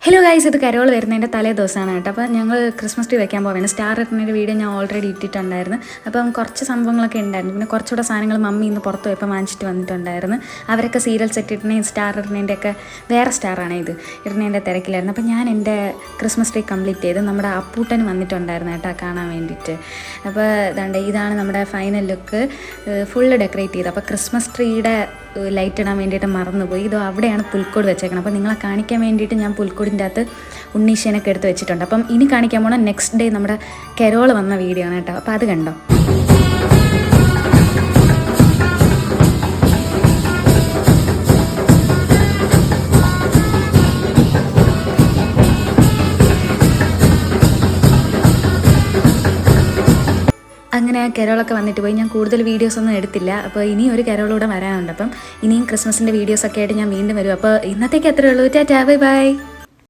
Hello guys, ഇത് Carol വരുന്നതിൻ്റെ തലേ ദിവസമാണ് കേട്ടോ. അപ്പോൾ ഞങ്ങൾ ക്രിസ്മസ് ട്രീ വെക്കാൻ പോവുകയാണ്. സ്റ്റാർ ഇടുന്നതിൻ്റെ വീഡിയോ ഞാൻ ഓൾറെഡി ഇട്ടിട്ടുണ്ടായിരുന്നു. അപ്പം കുറച്ച് സംഭവങ്ങളൊക്കെ ഉണ്ടായിരുന്നു. പിന്നെ കുറച്ചുകൂടെ സാധനങ്ങൾ മമ്മി ഇന്ന് പുറത്ത് പോയപ്പോൾ വാങ്ങിച്ചിട്ട് വന്നിട്ടുണ്ടായിരുന്നു. അവരൊക്കെ സീരിയൽ സെറ്റ് ഇടുന്നതിന് സ്റ്റാർ ഇടുന്നതിൻ്റെയൊക്കെ വേറെ സ്റ്റാറാണ് ഇത് ഇടുന്നതിൻ്റെ തിരക്കിലായിരുന്നു. അപ്പോൾ ഞാൻ എൻ്റെ ക്രിസ്മസ് ട്രീ കംപ്ലീറ്റ് ചെയ്ത് നമ്മുടെ അപ്പൂട്ടന് വന്നിട്ടുണ്ടായിരുന്നു കേട്ടോ കാണാൻ വേണ്ടിയിട്ട്. അപ്പോൾ ഇതാണ് നമ്മുടെ ഫൈനൽ ലുക്ക്. ഫുള്ള് ഡെക്കറേറ്റ് ചെയ്ത്. അപ്പോൾ ക്രിസ്മസ് ട്രീയുടെ ലൈറ്റ് ഇടാൻ വേണ്ടിയിട്ട് മറന്നുപോയി. ഇത് അവിടെയാണ് പുൽക്കോട് വെച്ചേക്കണം. അപ്പോൾ നിങ്ങളെ കാണിക്കാൻ വേണ്ടിയിട്ട് ഞാൻ പുൽക്കോടിൻ്റെ അകത്ത് ഉണ്ണീശേനൊക്കെ എടുത്ത് വെച്ചിട്ടുണ്ട്. അപ്പം ഇനി കാണിക്കാൻ പോണ നെക്സ്റ്റ് ഡേ നമ്മുടെ കരോൾ വന്ന വീഡിയോ ആണ് കേട്ടോ. അപ്പോൾ അത് കണ്ടോ. അങ്ങനെ കരോളൊക്കെ വന്നിട്ട് പോയി. ഞാൻ കൂടുതൽ വീഡിയോസൊന്നും എടുത്തില്ല. അപ്പോൾ ഇനിയും ഒരു കരോളൂടെ വരാനുണ്ട്. അപ്പം ഇനിയും ക്രിസ്മസിൻ്റെ വീഡിയോസൊക്കെ ആയിട്ട് ഞാൻ വീണ്ടും വരും. അപ്പോൾ ഇന്നത്തേക്ക് അത്രയേ ഉള്ളൂ. Tata, bye bye.